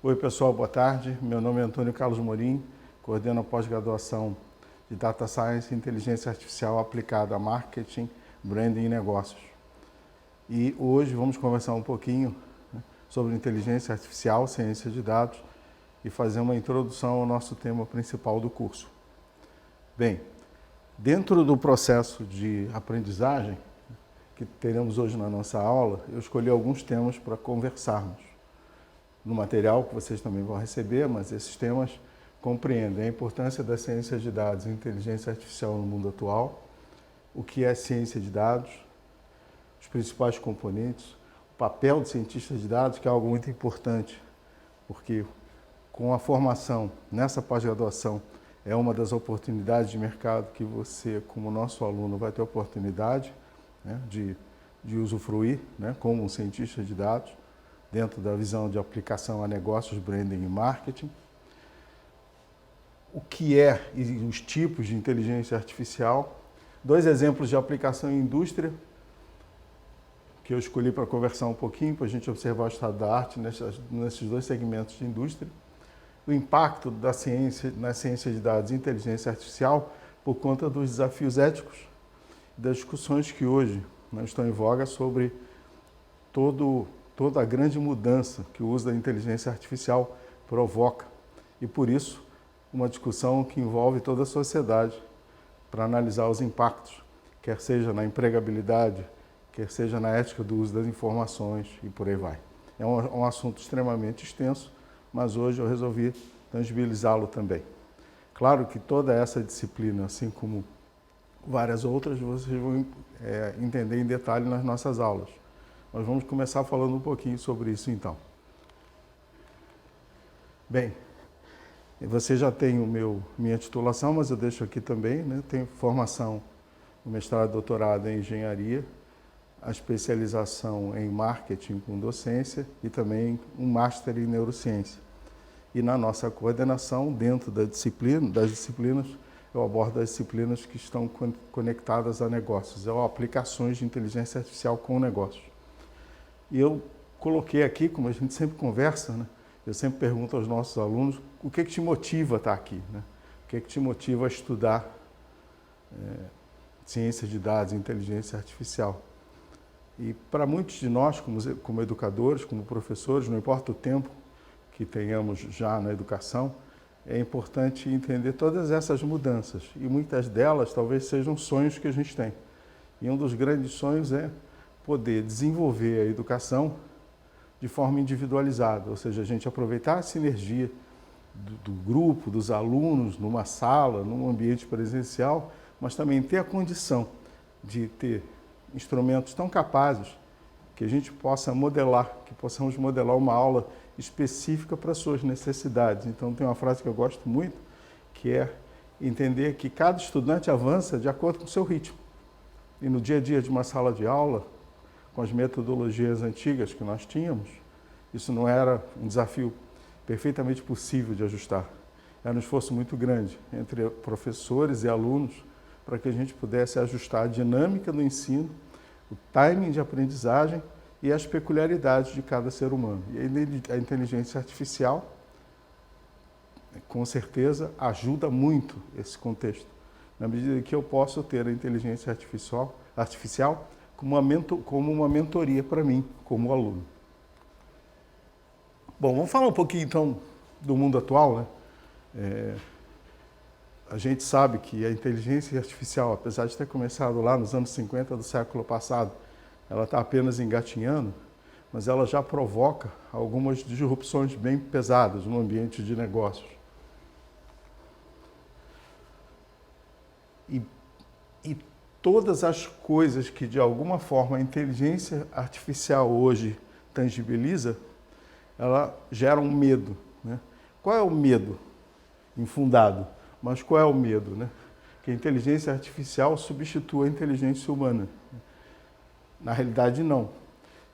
Oi pessoal, boa tarde. Meu nome é Antônio Carlos Morim, coordeno a pós-graduação de Data Science e Inteligência Artificial aplicada a Marketing, Branding e Negócios. E hoje vamos conversar um pouquinho sobre inteligência artificial, ciência de dados e fazer uma introdução ao nosso tema principal do curso. Bem, dentro do processo de aprendizagem que teremos hoje na nossa aula, eu escolhi alguns temas para conversarmos. No material que vocês também vão receber, mas esses temas compreendem a importância da ciência de dados e inteligência artificial no mundo atual, o que é ciência de dados, os principais componentes, o papel do cientista de dados, que é algo muito importante, porque com a formação nessa pós-graduação é uma das oportunidades de mercado que você, como nosso aluno, vai ter oportunidade de usufruir como um cientista de dados, dentro da visão de aplicação a negócios, branding e marketing. O que é e os tipos de inteligência artificial. Dois exemplos de aplicação em indústria, que eu escolhi para conversar um pouquinho, para a gente observar o estado da arte nesses dois segmentos de indústria. O impacto da ciência, na ciência de dados e inteligência artificial por conta dos desafios éticos e das discussões que hoje estão em voga sobre toda a grande mudança que o uso da inteligência artificial provoca. E por isso, uma discussão que envolve toda a sociedade para analisar os impactos, quer seja na empregabilidade, quer seja na ética do uso das informações e por aí vai. É um assunto extremamente extenso, mas hoje eu resolvi tangibilizá-lo também. Claro que toda essa disciplina, assim como várias outras, vocês vão entender em detalhe nas nossas aulas. Nós vamos começar falando um pouquinho sobre isso então. Bem, você já tem minha titulação, mas eu deixo aqui também, Tenho formação no mestrado e doutorado em engenharia, a especialização em marketing com docência e também um master em neurociência. E na nossa coordenação, dentro das disciplinas, eu abordo as disciplinas que estão conectadas a negócios, ou aplicações de inteligência artificial com negócios. E eu coloquei aqui, como a gente sempre conversa, eu sempre pergunto aos nossos alunos o que te motiva a estar aqui, O que te motiva a estudar ciência de dados e inteligência artificial. E para muitos de nós, como educadores, como professores, não importa o tempo que tenhamos já na educação, é importante entender todas essas mudanças. E muitas delas talvez sejam sonhos que a gente tem. E um dos grandes sonhos é poder desenvolver a educação de forma individualizada, ou seja, a gente aproveitar a sinergia do grupo, dos alunos, numa sala, num ambiente presencial, mas também ter a condição de ter instrumentos tão capazes que a gente possa modelar, que possamos modelar uma aula específica para as suas necessidades. Então tem uma frase que eu gosto muito, que é entender que cada estudante avança de acordo com o seu ritmo. E no dia a dia de uma sala de aula, com as metodologias antigas que nós tínhamos, isso não era um desafio perfeitamente possível de ajustar. Era um esforço muito grande entre professores e alunos para que a gente pudesse ajustar a dinâmica do ensino, o timing de aprendizagem e as peculiaridades de cada ser humano. E a inteligência artificial, com certeza, ajuda muito esse contexto, na medida que eu posso ter a inteligência artificial como uma mentoria para mim, como aluno. Bom, vamos falar um pouquinho então do mundo atual, A gente sabe que a inteligência artificial, apesar de ter começado lá nos anos 50 do século passado, ela está apenas engatinhando, mas ela já provoca algumas disrupções bem pesadas no ambiente de negócios. E todas as coisas que, de alguma forma, a inteligência artificial hoje tangibiliza, ela gera um medo. Qual é o medo? Infundado. Mas qual é o medo? Que a inteligência artificial substitua a inteligência humana. Na realidade, não.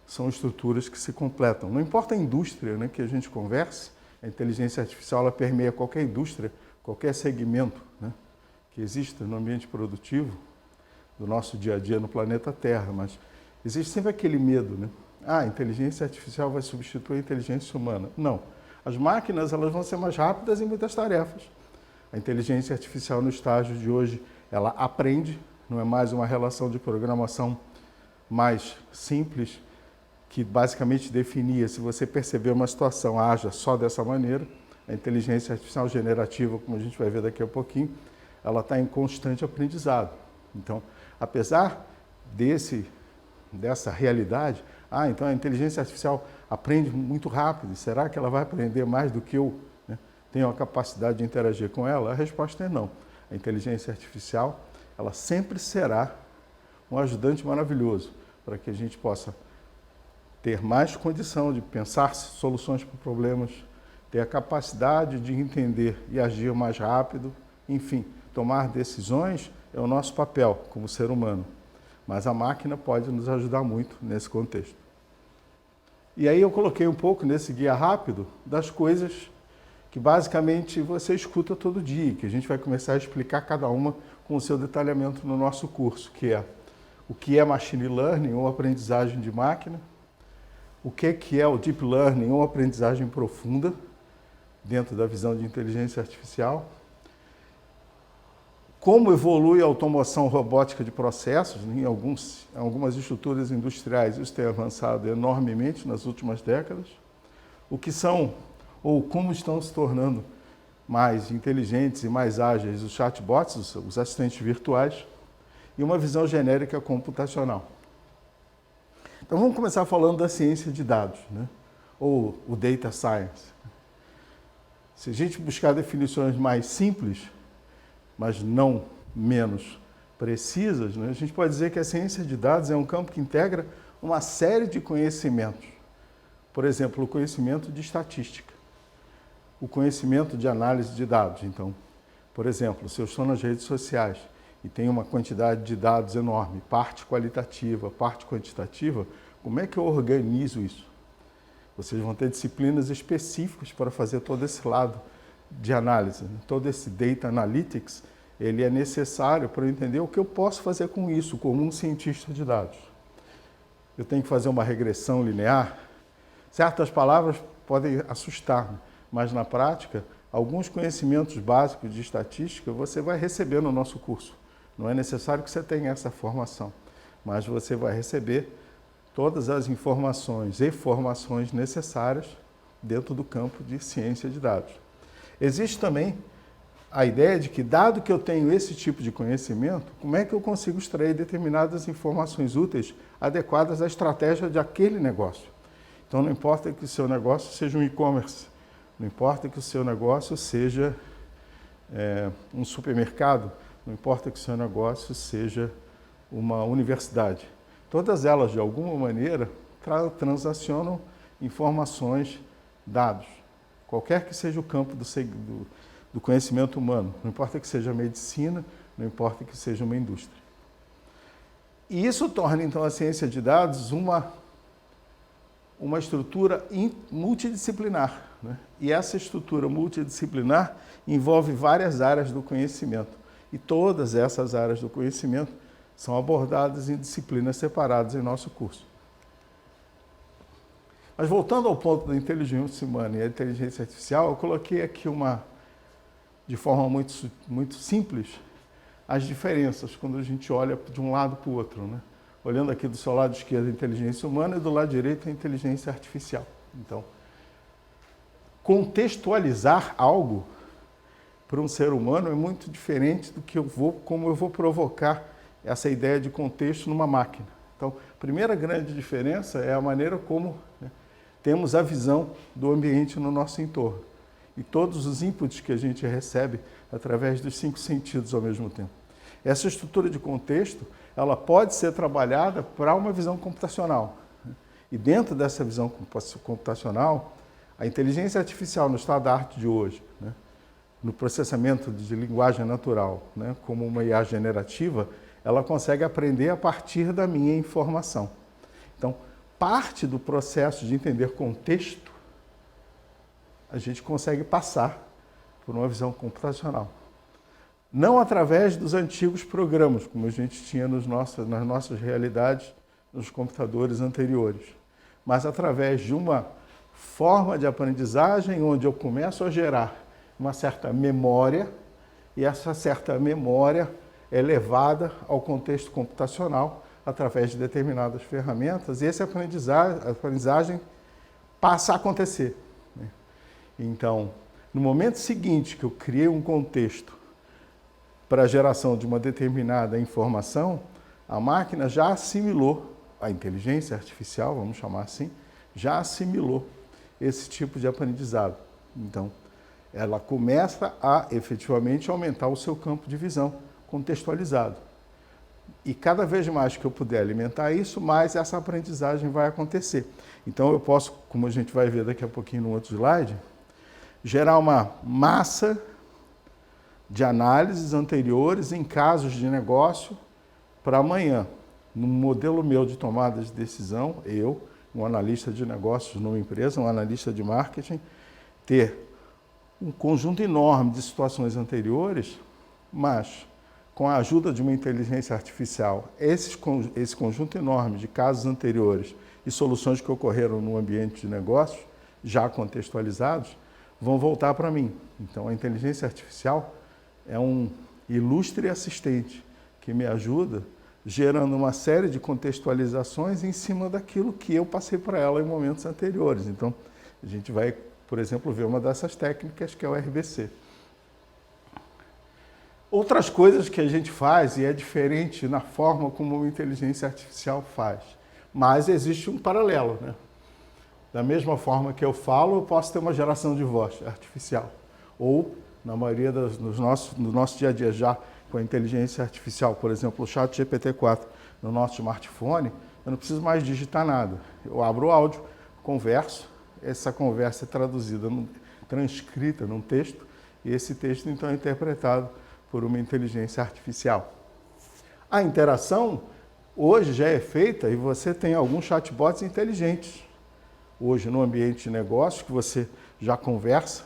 São estruturas que se completam. Não importa a indústria que a gente converse, a inteligência artificial ela permeia qualquer indústria, qualquer segmento que exista no ambiente produtivo do nosso dia a dia no planeta Terra, mas existe sempre aquele medo, a inteligência artificial vai substituir a inteligência humana. Não. As máquinas elas vão ser mais rápidas em muitas tarefas. A inteligência artificial no estágio de hoje, ela aprende, não é mais uma relação de programação mais simples, que basicamente definia, se você perceber uma situação, haja só dessa maneira. A inteligência artificial generativa, como a gente vai ver daqui a pouquinho, ela está em constante aprendizado. Então, apesar dessa realidade, então a inteligência artificial aprende muito rápido, será que ela vai aprender mais do que eu, né, tenho a capacidade de interagir com ela? A resposta é não. A inteligência artificial, ela sempre será um ajudante maravilhoso para que a gente possa ter mais condição de pensar soluções para problemas, ter a capacidade de entender e agir mais rápido, enfim, tomar decisões é o nosso papel como ser humano. Mas a máquina pode nos ajudar muito nesse contexto. E aí eu coloquei um pouco nesse guia rápido das coisas que basicamente você escuta todo dia, que a gente vai começar a explicar cada uma com o seu detalhamento no nosso curso, que é o que é Machine Learning ou aprendizagem de máquina, o que é o Deep Learning ou aprendizagem profunda, dentro da visão de inteligência artificial, como evolui a automação robótica de processos, em algumas estruturas industriais isso tem avançado enormemente nas últimas décadas, o que são ou como estão se tornando mais inteligentes e mais ágeis os chatbots, os assistentes virtuais, e uma visão genérica computacional. Então vamos começar falando da ciência de dados, né? Ou o Data Science. Se a gente buscar definições mais simples, mas não menos precisas, né, a gente pode dizer que a ciência de dados é um campo que integra uma série de conhecimentos. Por exemplo, o conhecimento de estatística, o conhecimento de análise de dados. Então, por exemplo, se eu estou nas redes sociais e tenho uma quantidade de dados enorme, parte qualitativa, parte quantitativa, como é que eu organizo isso? Vocês vão ter disciplinas específicas para fazer todo esse lado de análise. Todo esse Data Analytics, ele é necessário para eu entender o que eu posso fazer com isso, como um cientista de dados. Eu tenho que fazer uma regressão linear. Certas palavras podem assustar, mas na prática, alguns conhecimentos básicos de estatística você vai receber no nosso curso. Não é necessário que você tenha essa formação, mas você vai receber todas as informações e formações necessárias dentro do campo de ciência de dados. Existe também a ideia de que, dado que eu tenho esse tipo de conhecimento, como é que eu consigo extrair determinadas informações úteis adequadas à estratégia de aquele negócio? Então, não importa que o seu negócio seja um e-commerce, não importa que o seu negócio seja um supermercado, não importa que o seu negócio seja uma universidade. Todas elas, de alguma maneira, transacionam informações, dados. Qualquer que seja o campo do conhecimento humano, não importa que seja medicina, não importa que seja uma indústria. E isso torna, então, a ciência de dados uma estrutura multidisciplinar, né? E essa estrutura multidisciplinar envolve várias áreas do conhecimento. E todas essas áreas do conhecimento são abordadas em disciplinas separadas em nosso curso. Mas voltando ao ponto da inteligência humana e a inteligência artificial, eu coloquei aqui de forma muito simples, as diferenças quando a gente olha de um lado para o outro, né? Olhando aqui do seu lado esquerdo a inteligência humana e do lado direito a inteligência artificial. Então, contextualizar algo para um ser humano é muito diferente do que como eu vou provocar essa ideia de contexto numa máquina. Então, a primeira grande diferença é a maneira como, né, temos a visão do ambiente no nosso entorno. E todos os inputs que a gente recebe através dos 5 sentidos ao mesmo tempo. Essa estrutura de contexto, ela pode ser trabalhada para uma visão computacional. E dentro dessa visão computacional, a inteligência artificial no estado da arte de hoje, né, no processamento de linguagem natural, né, como uma IA generativa, ela consegue aprender a partir da minha informação. Então, parte do processo de entender contexto, a gente consegue passar por uma visão computacional. Não através dos antigos programas, como a gente tinha nas nossas realidades, nos computadores anteriores, mas através de uma forma de aprendizagem onde eu começo a gerar uma certa memória e essa certa memória é levada ao contexto computacional através de determinadas ferramentas e essa aprendizagem passa a acontecer. Então, no momento seguinte que eu criei um contexto para a geração de uma determinada informação, a máquina já assimilou, a inteligência artificial, vamos chamar assim, já assimilou esse tipo de aprendizado. Então, ela começa a efetivamente aumentar o seu campo de visão contextualizado. E cada vez mais que eu puder alimentar isso, mais essa aprendizagem vai acontecer. Então eu posso, como a gente vai ver daqui a pouquinho no outro slide, gerar uma massa de análises anteriores em casos de negócio para amanhã. No modelo meu de tomada de decisão, eu, um analista de negócios numa empresa, um analista de marketing, ter um conjunto enorme de situações anteriores, mas com a ajuda de uma inteligência artificial, esse conjunto enorme de casos anteriores e soluções que ocorreram no ambiente de negócios, já contextualizados, vão voltar para mim. Então, a inteligência artificial é um ilustre assistente que me ajuda gerando uma série de contextualizações em cima daquilo que eu passei para ela em momentos anteriores. Então, a gente vai, por exemplo, ver uma dessas técnicas que é o RBC. Outras coisas que a gente faz, e é diferente na forma como a inteligência artificial faz, mas existe um paralelo, né? Da mesma forma que eu falo, eu posso ter uma geração de voz artificial. Ou, na maioria do nosso dia a dia, já com a inteligência artificial, por exemplo, o chat GPT-4 no nosso smartphone, eu não preciso mais digitar nada. Eu abro o áudio, converso, essa conversa é traduzida, transcrita num texto, e esse texto então é interpretado por uma inteligência artificial. A interação hoje já é feita e você tem alguns chatbots inteligentes. Hoje, no ambiente de negócio, que você já conversa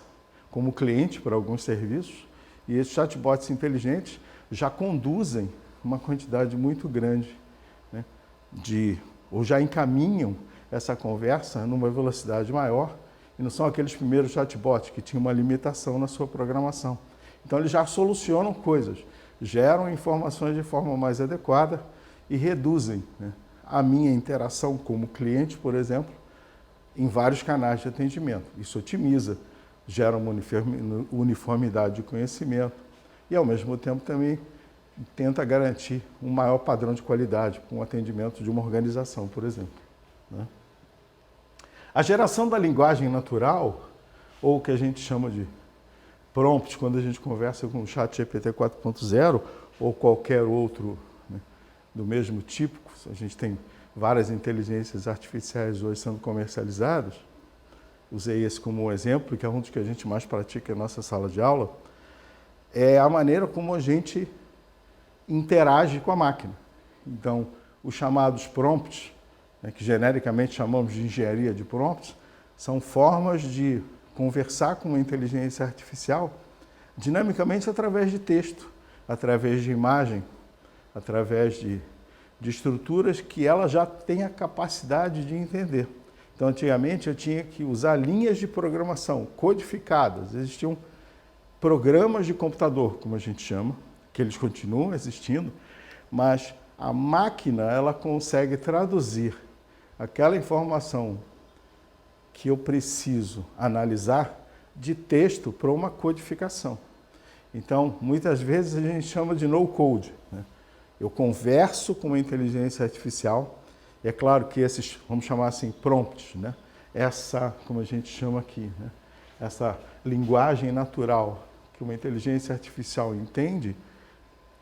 como cliente para alguns serviços, e esses chatbots inteligentes já conduzem uma quantidade muito grande, né, ou já encaminham essa conversa numa velocidade maior, e não são aqueles primeiros chatbots que tinham uma limitação na sua programação. Então, eles já solucionam coisas, geram informações de forma mais adequada e reduzem, né, a minha interação como cliente, por exemplo, em vários canais de atendimento. Isso otimiza, gera uma uniformidade de conhecimento e, ao mesmo tempo, também tenta garantir um maior padrão de qualidade com o atendimento de uma organização, por exemplo, né? A geração da linguagem natural, ou o que a gente chama de prompt, quando a gente conversa com o chat GPT 4.0 ou qualquer outro, né, do mesmo tipo, a gente tem várias inteligências artificiais hoje sendo comercializadas, usei esse como um exemplo, que é um dos que a gente mais pratica na nossa sala de aula, é a maneira como a gente interage com a máquina. Então, os chamados prompts, né, que genericamente chamamos de engenharia de prompts, são formas de conversar com uma inteligência artificial dinamicamente através de texto, através de imagem, através de estruturas que ela já tem a capacidade de entender. Então, antigamente, eu tinha que usar linhas de programação codificadas. Existiam programas de computador, como a gente chama, que eles continuam existindo, mas a máquina ela consegue traduzir aquela informação que eu preciso analisar de texto para uma codificação. Então, muitas vezes a gente chama de no-code, né? Eu converso com uma inteligência artificial, e é claro que esses, vamos chamar assim, prompts, né? Essa, como a gente chama aqui, né, essa linguagem natural que uma inteligência artificial entende,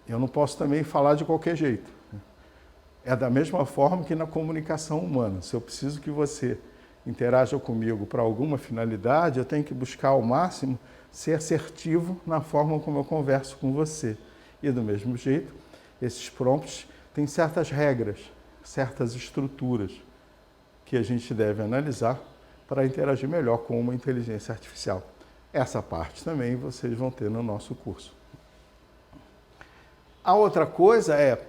eu não posso também falar de qualquer jeito, né? É da mesma forma que na comunicação humana. Se eu preciso que você interaja comigo para alguma finalidade, eu tenho que buscar ao máximo ser assertivo na forma como eu converso com você. E do mesmo jeito, esses prompts têm certas regras, certas estruturas que a gente deve analisar para interagir melhor com uma inteligência artificial. Essa parte também vocês vão ter no nosso curso. A outra coisa é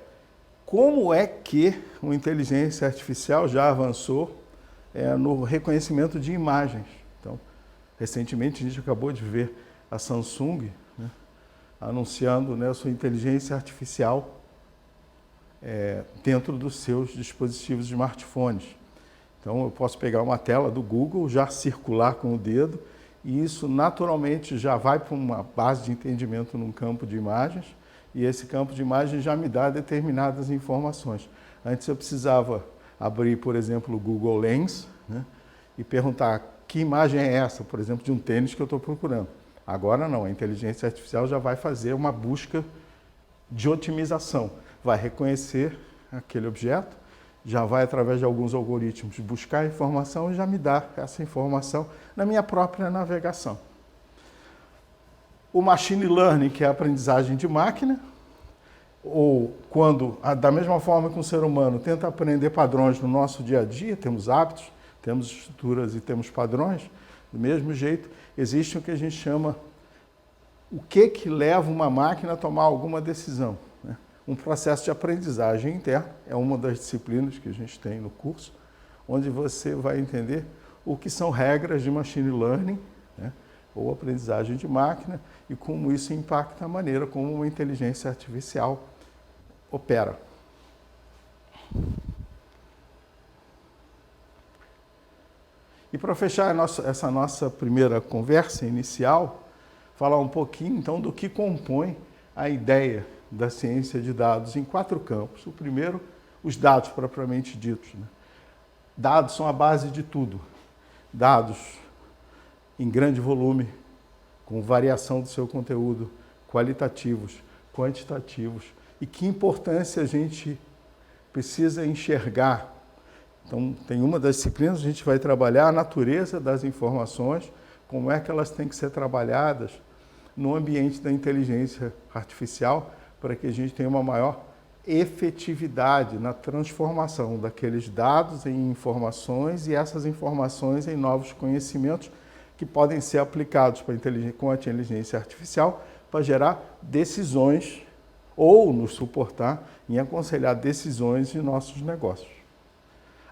como é que uma inteligência artificial já avançou no reconhecimento de imagens. Então, recentemente a gente acabou de ver a Samsung, né, anunciando, né, a sua inteligência artificial dentro dos seus dispositivos de smartphones. Então eu posso pegar uma tela do Google, já circular com o dedo, e isso naturalmente já vai para uma base de entendimento num campo de imagens, e esse campo de imagens já me dá determinadas informações. Antes eu precisava abrir, por exemplo, o Google Lens, né, e perguntar que imagem é essa, por exemplo, de um tênis que eu estou procurando. Agora não, a inteligência artificial já vai fazer uma busca de otimização. Vai reconhecer aquele objeto, já vai, através de alguns algoritmos, buscar a informação e já me dá essa informação na minha própria navegação. O machine learning, que é a aprendizagem de máquina, ou quando, da mesma forma que um ser humano tenta aprender padrões no nosso dia a dia, temos hábitos, temos estruturas e temos padrões, do mesmo jeito, existe o que a gente chama o que leva uma máquina a tomar alguma decisão. Um processo de aprendizagem interna, é uma das disciplinas que a gente tem no curso, onde você vai entender o que são regras de machine learning, né, ou aprendizagem de máquina, e como isso impacta a maneira como uma inteligência artificial opera. E para fechar essa nossa primeira conversa inicial, falar um pouquinho então do que compõe a ideia da ciência de dados em 4 campos. O primeiro, os dados propriamente ditos, né? Dados são a base de tudo. Dados em grande volume, com variação do seu conteúdo, qualitativos, quantitativos, e que importância a gente precisa enxergar. Então, tem uma das disciplinas, a gente vai trabalhar a natureza das informações, como é que elas têm que ser trabalhadas no ambiente da inteligência artificial, para que a gente tenha uma maior efetividade na transformação daqueles dados em informações e essas informações em novos conhecimentos que podem ser aplicados com a inteligência artificial para gerar decisões ou nos suportar em aconselhar decisões em nossos negócios.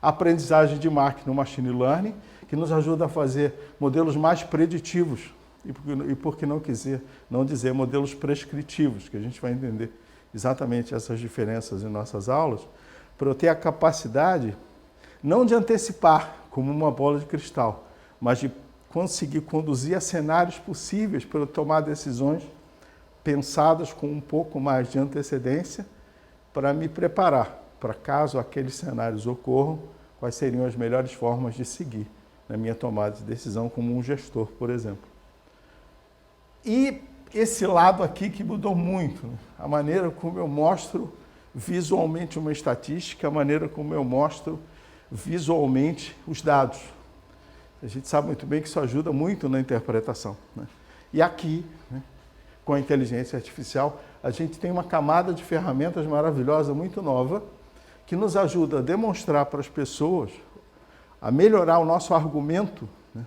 A aprendizagem de máquina, o machine learning, que nos ajuda a fazer modelos mais preditivos, e por que não dizer modelos prescritivos, que a gente vai entender exatamente essas diferenças em nossas aulas, para eu ter a capacidade, não de antecipar como uma bola de cristal, mas de conseguir conduzir a cenários possíveis para eu tomar decisões pensadas com um pouco mais de antecedência, para me preparar para caso aqueles cenários ocorram, quais seriam as melhores formas de seguir na minha tomada de decisão como um gestor, por exemplo. E esse lado aqui que mudou muito, né? A maneira como eu mostro visualmente uma estatística, a maneira como eu mostro visualmente os dados. A gente sabe muito bem que isso ajuda muito na interpretação, né? E aqui, né, com a inteligência artificial, a gente tem uma camada de ferramentas maravilhosa, muito nova, que nos ajuda a demonstrar para as pessoas, a melhorar o nosso argumento, né,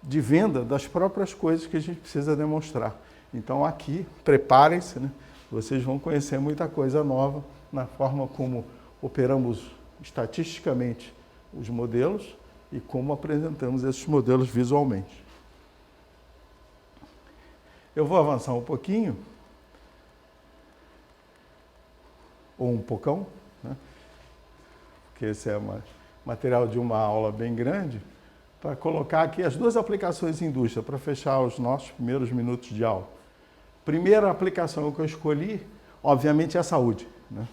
de venda das próprias coisas que a gente precisa demonstrar. Então aqui, preparem-se, né? Vocês vão conhecer muita coisa nova na forma como operamos estatisticamente os modelos e como apresentamos esses modelos visualmente. Eu vou avançar um pouquinho, ou um pocão, né? Porque esse é material de uma aula bem grande, para colocar aqui as 2 aplicações em indústria, para fechar os nossos primeiros minutos de aula. Primeira aplicação que eu escolhi, obviamente, é a saúde, né?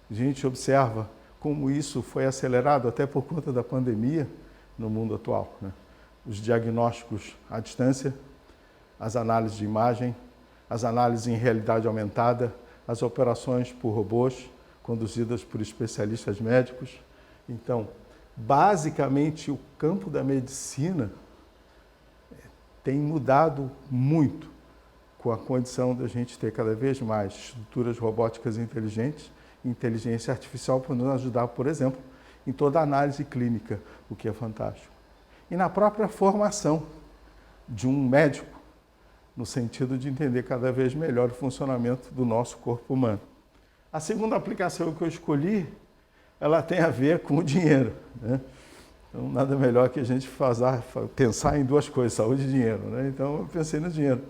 A gente observa como isso foi acelerado até por conta da pandemia no mundo atual, né? Os diagnósticos à distância, as análises de imagem, as análises em realidade aumentada, as operações por robôs conduzidas por especialistas médicos. Então, basicamente, o campo da medicina tem mudado muito com a condição da gente ter cada vez mais estruturas robóticas inteligentes, inteligência artificial para nos ajudar, por exemplo, em toda a análise clínica, o que é fantástico. E na própria formação de um médico, no sentido de entender cada vez melhor o funcionamento do nosso corpo humano. A segunda aplicação que eu escolhi, ela tem a ver com o dinheiro, né? Então, nada melhor que a gente pensar em duas coisas, saúde e dinheiro, né? Então, eu pensei no dinheiro.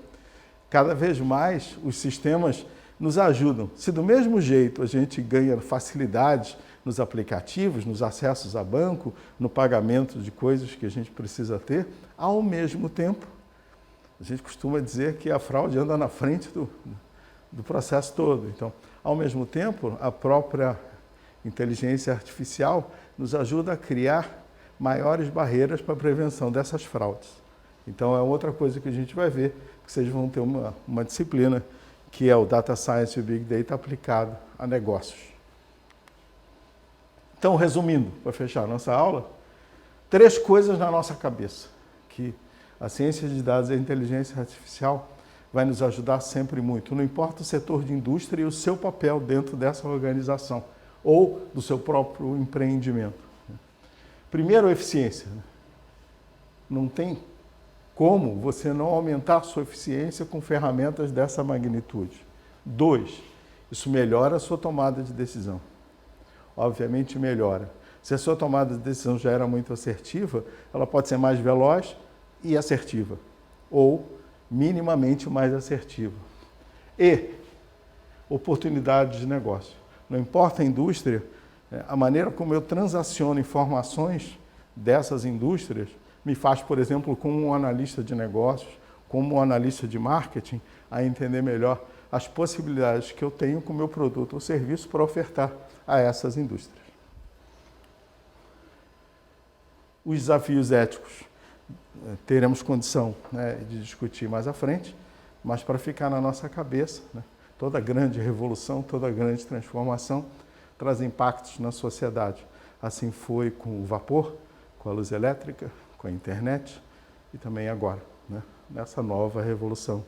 Cada vez mais, os sistemas nos ajudam. Se do mesmo jeito a gente ganha facilidades nos aplicativos, nos acessos a banco, no pagamento de coisas que a gente precisa ter, ao mesmo tempo, a gente costuma dizer que a fraude anda na frente do processo todo. Então, ao mesmo tempo, a própria inteligência artificial nos ajuda a criar maiores barreiras para a prevenção dessas fraudes. Então, é outra coisa que a gente vai ver, que vocês vão ter uma disciplina que é o Data Science e o Big Data aplicado a negócios. Então, resumindo, para fechar a nossa aula, 3 coisas na nossa cabeça, que a ciência de dados e a inteligência artificial vai nos ajudar sempre muito. Não importa o setor de indústria e o seu papel dentro dessa organização ou do seu próprio empreendimento. Primeiro, eficiência. Não tem como você não aumentar a sua eficiência com ferramentas dessa magnitude. 2, isso melhora a sua tomada de decisão. Obviamente melhora. Se a sua tomada de decisão já era muito assertiva, ela pode ser mais veloz e assertiva, ou minimamente mais assertiva. E oportunidades de negócio. Não importa a indústria, a maneira como eu transaciono informações dessas indústrias me faz, por exemplo, como um analista de negócios, como um analista de marketing, a entender melhor as possibilidades que eu tenho com o meu produto ou serviço para ofertar a essas indústrias. Os desafios éticos teremos condição, né, de discutir mais à frente, mas para ficar na nossa cabeça, né, toda grande revolução, toda grande transformação traz impactos na sociedade. Assim foi com o vapor, com a luz elétrica, com a internet e também agora, né, nessa nova revolução.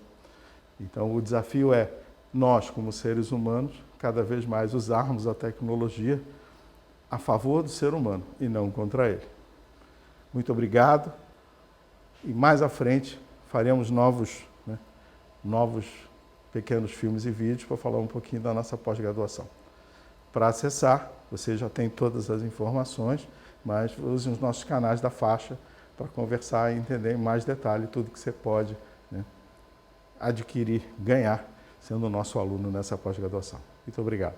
Então, o desafio é nós, como seres humanos, cada vez mais usarmos a tecnologia a favor do ser humano e não contra ele. Muito obrigado. E mais à frente faremos novos pequenos filmes e vídeos para falar um pouquinho da nossa pós-graduação. Para acessar, você já tem todas as informações, mas use os nossos canais da faixa para conversar e entender em mais detalhe tudo que você pode, né, adquirir, ganhar, sendo nosso aluno nessa pós-graduação. Muito obrigado.